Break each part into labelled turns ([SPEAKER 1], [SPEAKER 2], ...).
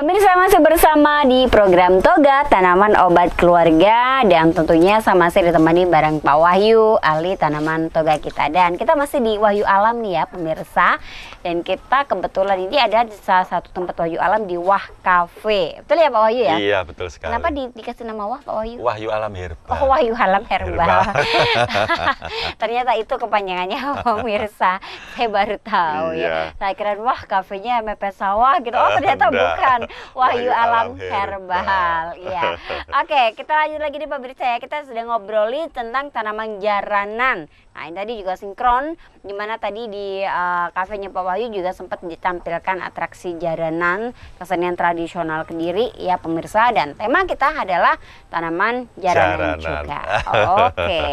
[SPEAKER 1] Pemirsa, masih bersama di program Toga Tanaman Obat Keluarga, dan tentunya sama saya ditemani bareng Pak Wahyu, ahli tanaman toga kita. Dan kita masih di Wahyu Alam nih ya pemirsa. Dan kita kebetulan ini ada di salah satu tempat Wahyu Alam di Wah Cafe. Betul ya Pak Wahyu ya?
[SPEAKER 2] Iya, betul sekali.
[SPEAKER 1] Kenapa dikasih nama Wah, Pak Wahyu?
[SPEAKER 2] Wahyu Alam Herbal.
[SPEAKER 1] Oh, Wahyu Alam Herbal. Ternyata itu kepanjangannya pemirsa. Saya baru tahu ya. Saya kira wah kafenya mepet sawah gitu. Oh, ternyata bukan. Wahyu Alam Herbal. Iya. Oke, kita lanjut lagi nih pemirsa ya. Kita sedang ngobrolin tentang tanaman jaranan. Nah, ini tadi juga sinkron, dimana tadi di kafenya Pak Wahyu juga sempat ditampilkan atraksi jaranan kesenian tradisional Kediri ya pemirsa, dan tema kita adalah tanaman jaranan juga. Oke,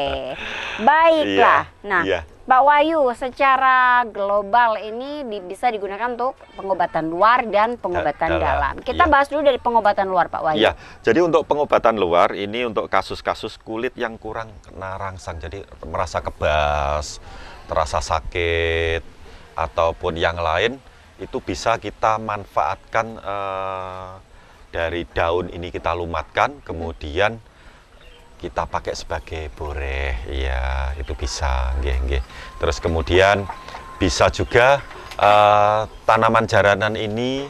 [SPEAKER 1] baiklah. Nah, Pak Wahyu, secara global ini bisa digunakan untuk pengobatan luar dan pengobatan dalam. Kita bahas dulu dari pengobatan luar, Pak Wahyu.
[SPEAKER 2] Iya, jadi untuk pengobatan luar ini untuk kasus-kasus kulit yang kurang kena rangsang, jadi merasa kebas, terasa sakit, ataupun yang lain, itu bisa kita manfaatkan dari daun ini kita lumatkan, kemudian kita pakai sebagai boreh, ya itu bisa, nggih. Terus kemudian bisa juga tanaman jaranan ini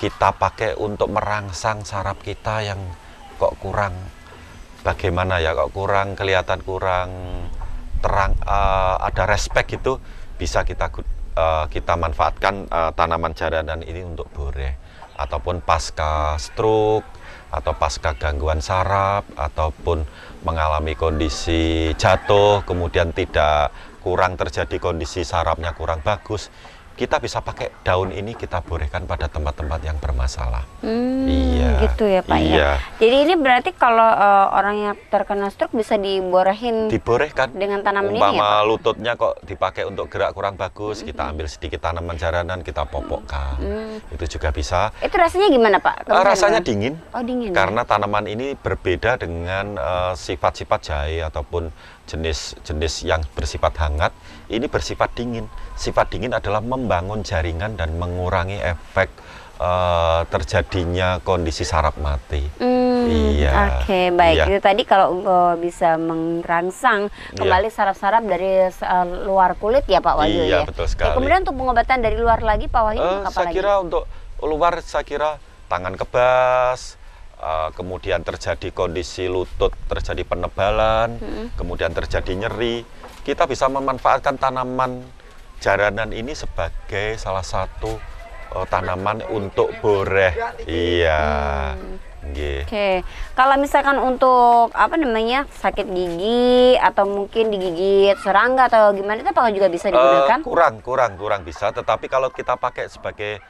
[SPEAKER 2] kita pakai untuk merangsang saraf kita yang kok kurang, bagaimana ya, kok kurang kelihatan, kurang terang, ada respek itu, bisa kita manfaatkan tanaman jaranan ini untuk boreh, ataupun pasca stroke, atau pasca gangguan saraf, ataupun mengalami kondisi jatuh, kemudian kurang terjadi kondisi sarafnya kurang bagus, kita bisa pakai daun ini kita borehkan pada tempat-tempat yang bermasalah. Iya,
[SPEAKER 1] gitu ya Pak ya. Jadi ini berarti kalau orang yang terkena stroke bisa diborehkan dengan tanaman ini ya Pak?
[SPEAKER 2] Umpama lututnya kok dipakai untuk gerak kurang bagus, kita ambil sedikit tanaman jaranan, kita popokkan. Itu juga bisa.
[SPEAKER 1] Itu rasanya gimana Pak?
[SPEAKER 2] Rasanya dingin.
[SPEAKER 1] Oh, dingin.
[SPEAKER 2] Karena tanaman ini berbeda dengan sifat-sifat jahe ataupun jenis-jenis yang bersifat hangat. Ini bersifat dingin. Sifat dingin adalah membangun jaringan dan mengurangi efek terjadinya kondisi saraf mati. Iya.
[SPEAKER 1] Oke, baik. Iya. Itu tadi kalau bisa merangsang kembali saraf-saraf dari luar kulit ya Pak Wahyu ya.
[SPEAKER 2] Iya, betul sekali.
[SPEAKER 1] Kemudian untuk pengobatan dari luar lagi Pak Wahyu
[SPEAKER 2] saya kira untuk luar, saya kira tangan kebas, kemudian terjadi kondisi lutut, terjadi penebalan, kemudian terjadi nyeri, kita bisa memanfaatkan tanaman jaranan ini sebagai salah satu tanaman untuk boreh. Iya.
[SPEAKER 1] Oke, kalau misalkan untuk sakit gigi atau mungkin digigit serangga atau gimana, itu apakah juga bisa digunakan?
[SPEAKER 2] Kurang bisa. Tetapi kalau kita pakai sebagai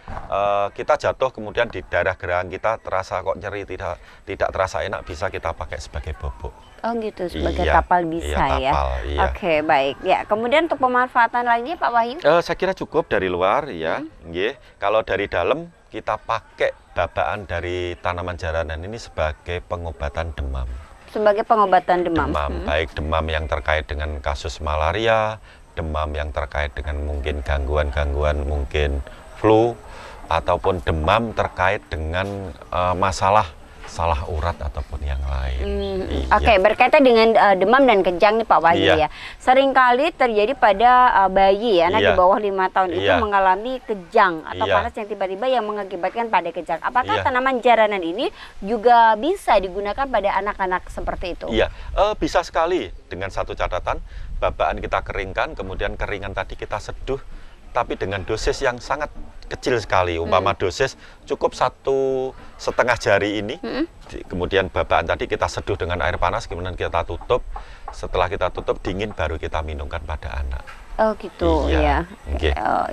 [SPEAKER 2] kita jatuh kemudian di daerah gerangan kita terasa kok nyeri, tidak terasa enak, bisa kita pakai sebagai bobok.
[SPEAKER 1] Oh gitu, sebagai tapal bisa ya.
[SPEAKER 2] Iya.
[SPEAKER 1] Oke, baik. Ya, kemudian untuk pemanfaatan lainnya Pak Wahyu?
[SPEAKER 2] Saya kira cukup dari luar ya. Kalau dari dalam kita pakai babaan dari tanaman jaranan ini sebagai pengobatan demam.
[SPEAKER 1] Sebagai pengobatan demam.
[SPEAKER 2] Baik demam yang terkait dengan kasus malaria, demam yang terkait dengan mungkin gangguan-gangguan mungkin flu, ataupun demam terkait dengan masalah salah urat ataupun yang lain.
[SPEAKER 1] Oke, berkaitan dengan demam dan kejang nih Pak Wahyu ya. Seringkali terjadi pada bayi ya, anak di bawah 5 tahun itu mengalami kejang atau panas yang tiba-tiba yang mengakibatkan pada kejang. Apakah tanaman jaranan ini juga bisa digunakan pada anak-anak seperti itu?
[SPEAKER 2] Iya, bisa sekali, dengan satu catatan, babaan kita keringkan, kemudian keringan tadi kita seduh, tapi dengan dosis yang sangat kecil sekali. Umpama dosis cukup 1,5 jari ini, kemudian babaan tadi kita seduh dengan air panas, kemudian kita tutup. Setelah kita tutup dingin, baru kita minumkan pada anak.
[SPEAKER 1] Oh gitu ya.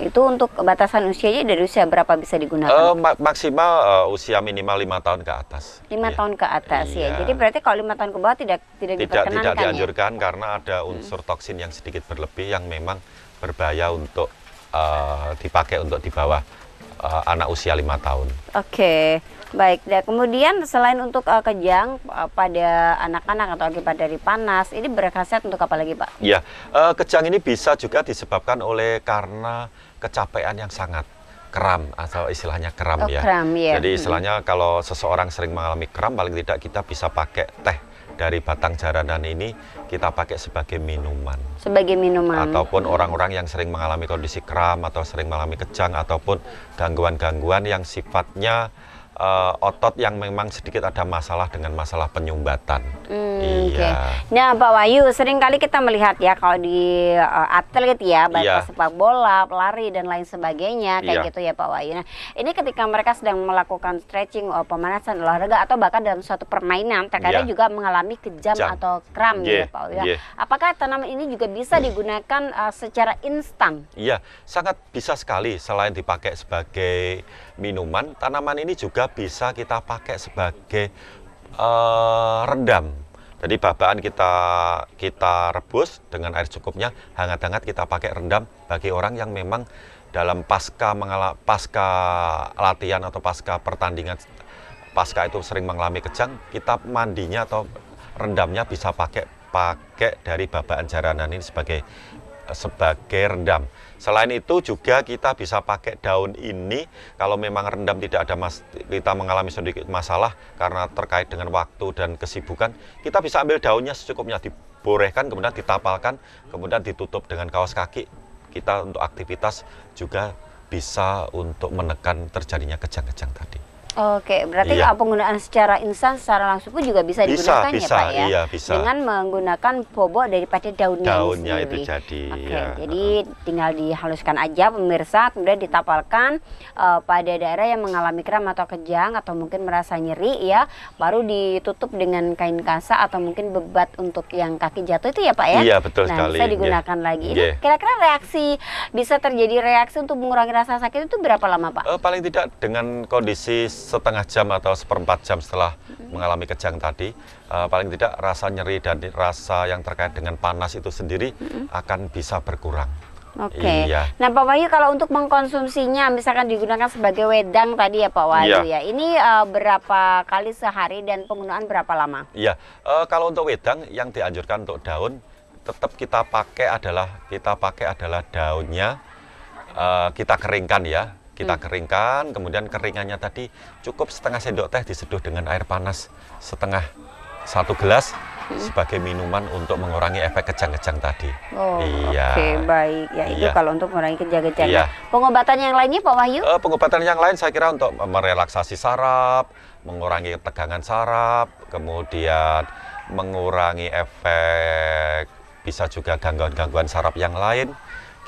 [SPEAKER 1] Itu untuk batasan usianya dari usia berapa bisa digunakan?
[SPEAKER 2] Maksimal usia minimal 5 tahun ke atas.
[SPEAKER 1] 5 tahun ke atas ya. Jadi berarti kalau 5 tahun ke bawah tidak diperkenankan.
[SPEAKER 2] Tidak dianjurkan karena ada unsur toksin yang sedikit berlebih yang memang berbahaya untuk dipakai untuk di bawah anak usia 5 tahun. Oke,
[SPEAKER 1] baik. Dan kemudian selain untuk kejang pada anak-anak atau akibat dari panas, ini berkhasiat untuk apa lagi Pak?
[SPEAKER 2] Ya, kejang ini bisa juga disebabkan karena kecapean yang sangat. kram atau istilahnya kram ya.
[SPEAKER 1] Kram, ya.
[SPEAKER 2] Jadi istilahnya kalau seseorang sering mengalami kram, paling tidak kita bisa pakai teh dari batang jaranan ini, kita pakai sebagai minuman.
[SPEAKER 1] Sebagai minuman.
[SPEAKER 2] Ataupun orang-orang yang sering mengalami kondisi kram atau sering mengalami kejang ataupun gangguan-gangguan yang sifatnya otot yang memang sedikit ada masalah dengan masalah penyumbatan. Iya.
[SPEAKER 1] Okay. Nah, Pak Wahyu, sering kali kita melihat ya kalau di atlet ya, baik sepak bola, lari dan lain sebagainya kayak gitu ya Pak Wahyu. Nah, ini ketika mereka sedang melakukan stretching, pemanasan olahraga atau bahkan dalam suatu permainan, terkadang juga mengalami kejam atau kram gitu Pak Wahyu. Apakah tanaman ini juga bisa digunakan secara instan?
[SPEAKER 2] Iya, sangat bisa sekali. Selain dipakai sebagai minuman, tanaman ini juga bisa kita pakai sebagai rendam. Jadi babaan kita rebus dengan air secukupnya, hangat-hangat kita pakai rendam bagi orang yang memang dalam pasca latihan atau pasca pertandingan, pasca itu sering mengalami kejang, kita mandinya atau rendamnya bisa pakai dari babaan jaranan ini sebagai rendam. Selain itu juga kita bisa pakai daun ini kalau memang rendam tidak ada kita mengalami sedikit masalah karena terkait dengan waktu dan kesibukan, kita bisa ambil daunnya secukupnya, diborehkan, kemudian ditapalkan, kemudian ditutup dengan kaos kaki. Kita untuk aktivitas juga bisa untuk menekan terjadinya kejang-kejang tadi.
[SPEAKER 1] Oke, berarti penggunaan secara instan, secara langsung pun juga bisa digunakan ya Pak ya?
[SPEAKER 2] Iya, bisa.
[SPEAKER 1] Dengan menggunakan bobot daripada daunnya
[SPEAKER 2] itu jadi.
[SPEAKER 1] Jadi tinggal dihaluskan aja pemirsa, kemudian ditapalkan pada daerah yang mengalami kram atau kejang atau mungkin merasa nyeri ya, baru ditutup dengan kain kasa atau mungkin bebat untuk yang kaki jatuh itu ya Pak ya?
[SPEAKER 2] Iya, betul sekali.
[SPEAKER 1] Bisa digunakan lagi. Ini kira-kira bisa terjadi reaksi untuk mengurangi rasa sakit itu berapa lama Pak?
[SPEAKER 2] Paling tidak dengan kondisi setengah jam atau seperempat jam setelah mengalami kejang tadi, paling tidak rasa nyeri dan rasa yang terkait dengan panas itu sendiri akan bisa berkurang.
[SPEAKER 1] Oke. Nah Pak Wahyu, kalau untuk mengkonsumsinya misalkan digunakan sebagai wedang tadi ya Pak Wahyu ya, ini berapa kali sehari dan penggunaan berapa lama?
[SPEAKER 2] Iya, kalau untuk wedang yang dianjurkan untuk daun tetap kita pakai adalah daunnya, kita keringkan ya. Kita keringkan, kemudian keringannya tadi cukup setengah sendok teh diseduh dengan air panas satu gelas sebagai minuman untuk mengurangi efek kejang-kejang tadi.
[SPEAKER 1] Oke, baik. Ya itu kalau untuk mengurangi kejang-kejang. Pengobatan yang lainnya Pak Wahyu?
[SPEAKER 2] Pengobatan yang lain saya kira untuk merelaksasi saraf, mengurangi tegangan saraf, kemudian mengurangi efek, bisa juga gangguan-gangguan saraf yang lain.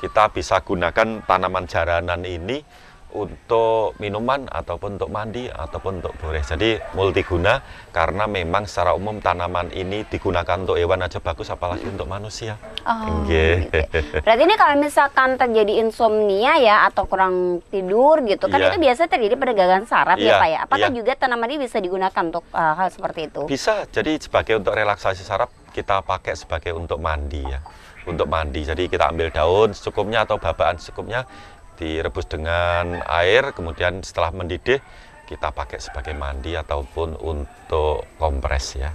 [SPEAKER 2] Kita bisa gunakan tanaman jaranan ini untuk minuman ataupun untuk mandi ataupun untuk boreh. Jadi multiguna karena memang secara umum tanaman ini digunakan untuk hewan aja bagus, apalagi untuk manusia.
[SPEAKER 1] Gitu. Berarti ini kalau misalkan terjadi insomnia ya atau kurang tidur gitu kan itu biasa terjadi pada gangguan saraf ya Pak ya. Apakah juga tanaman ini bisa digunakan untuk hal seperti itu?
[SPEAKER 2] Bisa. Jadi sebagai untuk relaksasi saraf kita pakai sebagai untuk mandi ya. Untuk mandi. Jadi kita ambil daun secukupnya atau babaan secukupnya, direbus dengan air, kemudian setelah mendidih kita pakai sebagai mandi ataupun untuk kompres ya.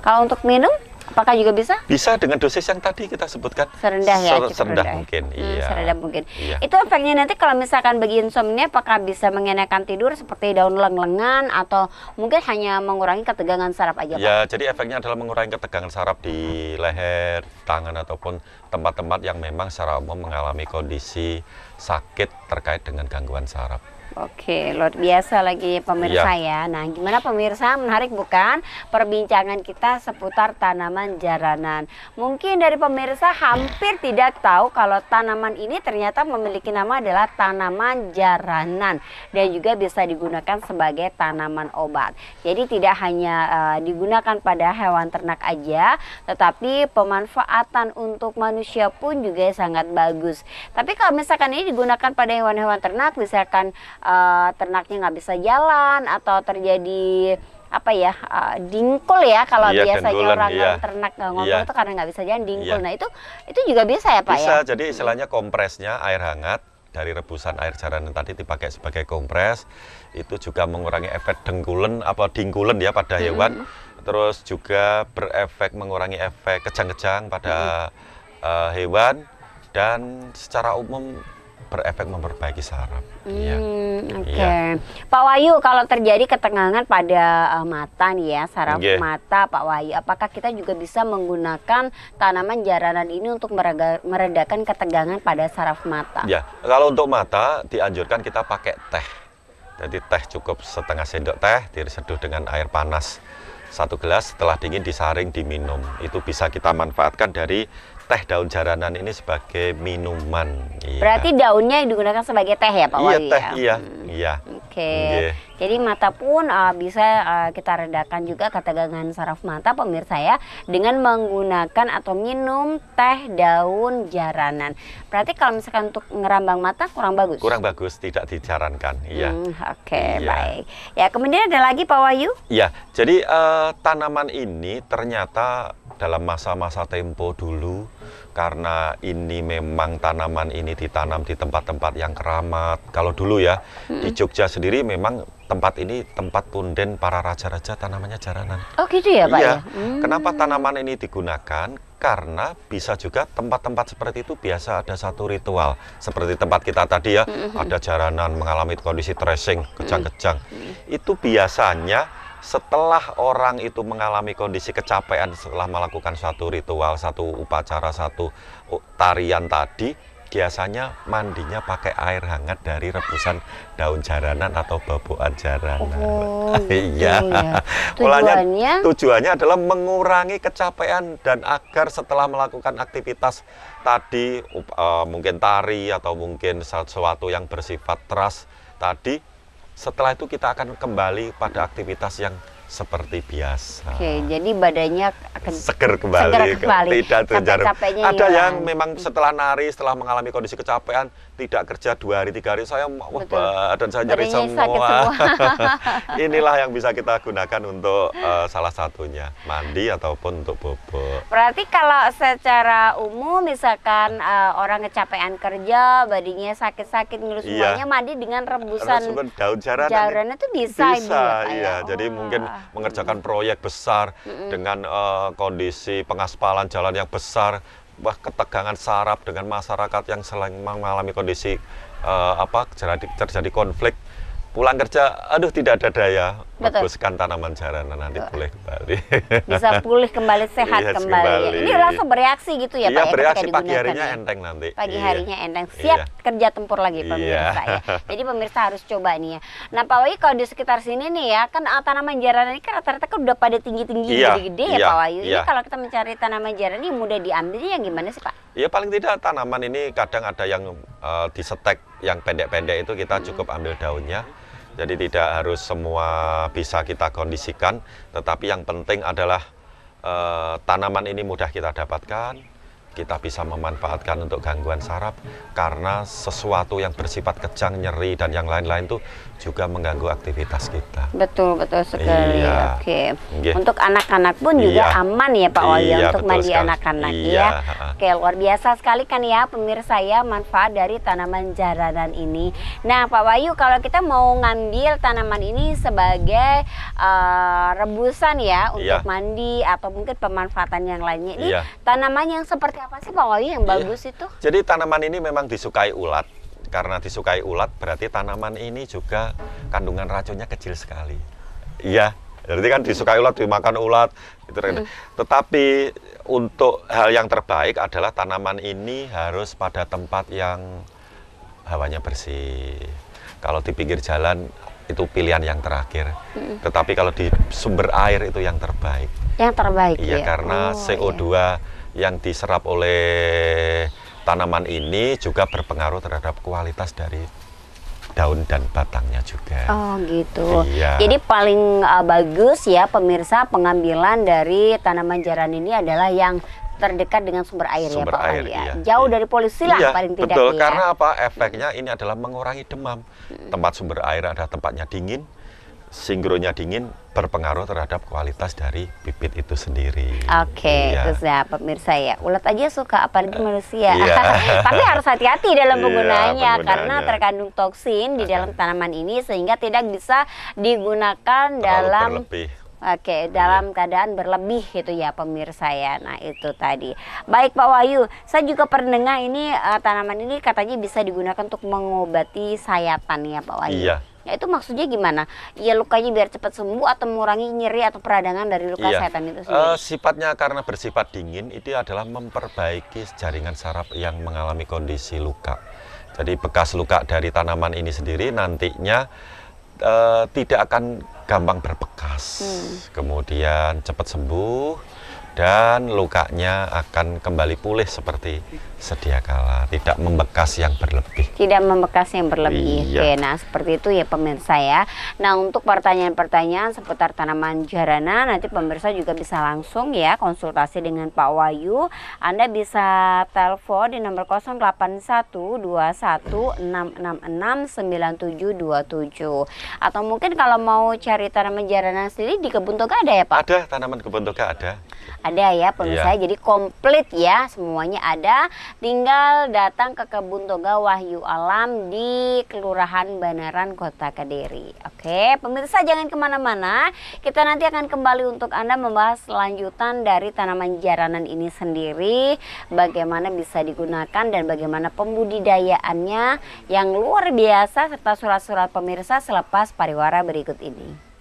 [SPEAKER 1] Kalau untuk minum, apakah juga bisa?
[SPEAKER 2] Bisa dengan dosis yang tadi kita sebutkan.
[SPEAKER 1] Serendah ya?
[SPEAKER 2] Serendah mungkin.
[SPEAKER 1] Serendah mungkin. Itu efeknya nanti kalau misalkan bagi insomnia, apakah bisa mengenakan tidur seperti daun leng-lengan atau mungkin hanya mengurangi ketegangan saraf aja Pak?
[SPEAKER 2] Ya, jadi efeknya adalah mengurangi ketegangan saraf di leher, tangan ataupun tempat-tempat yang memang secara umum mengalami kondisi sakit terkait dengan gangguan saraf.
[SPEAKER 1] Oke, luar biasa lagi pemirsa ya. Nah, gimana pemirsa, menarik bukan perbincangan kita seputar tanaman jaranan. Mungkin dari pemirsa hampir tidak tahu kalau tanaman ini ternyata memiliki nama adalah tanaman jaranan dan juga bisa digunakan sebagai tanaman obat. Jadi tidak hanya digunakan pada hewan ternak aja, tetapi pemanfaatan untuk manusia pun juga sangat bagus. Tapi kalau misalkan ini digunakan pada hewan-hewan ternak, misalkan ternaknya nggak bisa jalan atau terjadi dingkul ya kalau biasanya orang ternak ngomong itu karena nggak bisa jalan dingkul. Nah itu juga bisa ya Pak ya?
[SPEAKER 2] Bisa, jadi istilahnya kompresnya air hangat dari rebusan air jaranan tadi dipakai sebagai kompres, itu juga mengurangi efek dingkulen ya pada hewan, terus juga berefek mengurangi efek kejang-kejang pada hewan, dan secara umum berefek memperbaiki saraf. Iya.
[SPEAKER 1] Oke. Pak Wahyu, kalau terjadi ketegangan pada mata nih ya, saraf mata Pak Wahyu, apakah kita juga bisa menggunakan tanaman jaranan ini untuk meredakan ketegangan pada saraf mata?
[SPEAKER 2] Ya, kalau untuk mata dianjurkan kita pakai teh. Jadi teh cukup setengah sendok teh diseduh dengan air panas 1 gelas, setelah dingin disaring diminum. Itu bisa kita manfaatkan dari teh daun jaranan ini sebagai minuman.
[SPEAKER 1] Berarti daunnya digunakan sebagai teh ya Pak Wahyu?
[SPEAKER 2] Iya, teh, iya.
[SPEAKER 1] Oke. Jadi mata pun bisa kita redakan juga ketegangan saraf mata pemirsa ya, dengan menggunakan atau minum teh daun jaranan. Berarti kalau misalkan untuk ngerambang mata kurang bagus?
[SPEAKER 2] Kurang bagus, tidak disarankan. Iya.
[SPEAKER 1] Oke, baik. Ya, kemudian ada lagi Pak Wahyu?
[SPEAKER 2] Iya, jadi tanaman ini ternyata dalam masa-masa tempo dulu, karena ini memang tanaman ini ditanam di tempat-tempat yang keramat. Kalau dulu ya, di Jogja sendiri memang tempat ini tempat punden para raja-raja, tanamannya jaranan.
[SPEAKER 1] Oh gitu ya Pak?
[SPEAKER 2] Iya.
[SPEAKER 1] Ya?
[SPEAKER 2] Kenapa tanaman ini digunakan? Karena bisa juga tempat-tempat seperti itu biasa ada satu ritual. Seperti tempat kita tadi ya, ada jaranan mengalami kondisi tracing, kejang-kejang. Itu biasanya setelah orang itu mengalami kondisi kecapean setelah melakukan suatu ritual, satu upacara, satu tarian tadi, biasanya mandinya pakai air hangat dari rebusan daun jaranan atau babokan jaranan.
[SPEAKER 1] Oh,
[SPEAKER 2] iya.
[SPEAKER 1] Tujuannya?
[SPEAKER 2] Tujuannya adalah mengurangi kecapean dan agar setelah melakukan aktivitas tadi, mungkin tari atau mungkin sesuatu yang bersifat teras tadi, setelah itu kita akan kembali pada aktivitas yang seperti biasa.
[SPEAKER 1] Oke, jadi badannya akan
[SPEAKER 2] seger kembali. Tidak
[SPEAKER 1] capek-capeknya
[SPEAKER 2] ada yang memang setelah nari, setelah mengalami kondisi kecapean, tidak kerja 2 hari 3 hari, saya badan saya nyeri semua. Inilah yang bisa kita gunakan untuk salah satunya mandi ataupun untuk bobok.
[SPEAKER 1] Berarti kalau secara umum misalkan orang kecapean kerja, badannya sakit-sakit ngelus semuanya, mandi dengan rebusan
[SPEAKER 2] daun jaranan.
[SPEAKER 1] Jaranan itu bisa
[SPEAKER 2] iya. Jadi mungkin mengerjakan proyek besar dengan kondisi pengaspalan jalan yang besar, ketegangan saraf dengan masyarakat yang sering mengalami kondisi terjadi konflik, pulang kerja, aduh tidak ada daya, rebuskan tanaman jaranan, nanti boleh kembali.
[SPEAKER 1] Bisa pulih kembali, sehat kembali. Ini langsung bereaksi gitu ya Pak?
[SPEAKER 2] Iya, bereaksi, pagi harinya enteng nanti.
[SPEAKER 1] Pagi harinya enteng, siap kerja tempur lagi pemirsa ya. Jadi pemirsa harus coba nih ya. Nah Pak Wahyu, kalau di sekitar sini nih ya, kan tanaman jaranan ini kan rata-rata kan udah pada tinggi-tinggi, gede-gede ya Pak Wahyu. Ini kalau kita mencari tanaman jaranan ini mudah diambilnya yang gimana sih Pak?
[SPEAKER 2] Ya paling tidak tanaman ini kadang ada yang disetek, yang pendek-pendek itu kita cukup ambil daunnya. Jadi tidak harus semua bisa kita kondisikan, tetapi yang penting adalah tanaman ini mudah kita dapatkan, kita bisa memanfaatkan untuk gangguan saraf, karena sesuatu yang bersifat kejang, nyeri, dan yang lain-lain itu juga mengganggu aktivitas kita.
[SPEAKER 1] Betul sekali.
[SPEAKER 2] Iya.
[SPEAKER 1] Oke. Untuk anak-anak pun juga aman ya Pak Wahyu, untuk mandi anak-anak ya. Oke, luar biasa sekali kan ya pemirsa ya, manfaat dari tanaman jaranan ini. Nah Pak Wahyu, kalau kita mau ngambil tanaman ini sebagai rebusan ya untuk mandi atau mungkin pemanfaatan yang lainnya, ini tanaman yang seperti apa sih Pak Wahyu yang bagus itu?
[SPEAKER 2] Jadi tanaman ini memang disukai ulat. Karena disukai ulat, berarti tanaman ini juga kandungan racunnya kecil sekali. Iya, jadi kan disukai ulat, dimakan ulat. Gitu. Tetapi untuk hal yang terbaik adalah tanaman ini harus pada tempat yang hawanya bersih. Kalau di pinggir jalan itu pilihan yang terakhir. Tetapi kalau di sumber air itu yang terbaik.
[SPEAKER 1] Yang terbaik
[SPEAKER 2] ya? Karena CO2 yang diserap oleh tanaman ini juga berpengaruh terhadap kualitas dari daun dan batangnya juga.
[SPEAKER 1] Oh gitu. Jadi paling bagus ya pemirsa, pengambilan dari tanaman jaranan ini adalah yang terdekat dengan sumber air ya Pak Wahyu ya. Jauh dari polusi lah paling tidak.
[SPEAKER 2] Betul, karena apa? Efeknya ini adalah mengurangi demam. Tempat sumber air ada tempatnya dingin, sinkronnya dingin, berpengaruh terhadap kualitas dari bibit itu sendiri.
[SPEAKER 1] Oke, terus ya pemirsa ya, ulat aja suka apalagi manusia. Tapi harus hati-hati dalam penggunaannya karena terkandung toksin di dalam tanaman ini sehingga tidak bisa digunakan dalam Oke, dalam keadaan berlebih gitu ya pemirsa ya. Nah itu tadi. Baik Pak Wahyu, saya juga pernah dengar ini tanaman ini katanya bisa digunakan untuk mengobati sayatan ya Pak Wahyu.
[SPEAKER 2] Iya.
[SPEAKER 1] Ya itu maksudnya gimana? Ya lukanya biar cepat sembuh atau mengurangi nyeri atau peradangan dari luka sayatan itu sendiri?
[SPEAKER 2] Sifatnya karena bersifat dingin itu adalah memperbaiki jaringan saraf yang mengalami kondisi luka. Jadi bekas luka dari tanaman ini sendiri nantinya tidak akan gampang berbekas, kemudian cepat sembuh dan lukanya akan kembali pulih seperti sedia kala, tidak membekas yang berlebih.
[SPEAKER 1] Tidak membekas yang berlebih.
[SPEAKER 2] Iya.
[SPEAKER 1] Oke, nah seperti itu ya pemirsa ya. Nah untuk pertanyaan-pertanyaan seputar tanaman jarana nanti pemirsa juga bisa langsung ya konsultasi dengan Pak Wahyu. Anda bisa telepon di nomor 081216669727 atau mungkin kalau mau cari tanaman jarana sendiri di Kebun Toga ada ya Pak?
[SPEAKER 2] Ada, tanaman Kebun Toga ada.
[SPEAKER 1] Ada ya pemirsa, jadi komplit ya, semuanya ada. Tinggal datang ke Kebun Toga Wahyu Alam di Kelurahan Banaran, Kota Kediri. Oke, pemirsa jangan kemana-mana. Kita nanti akan kembali untuk Anda membahas lanjutan dari tanaman jaranan ini sendiri. Bagaimana bisa digunakan dan bagaimana pembudidayaannya yang luar biasa serta surat-surat pemirsa selepas pariwara berikut ini.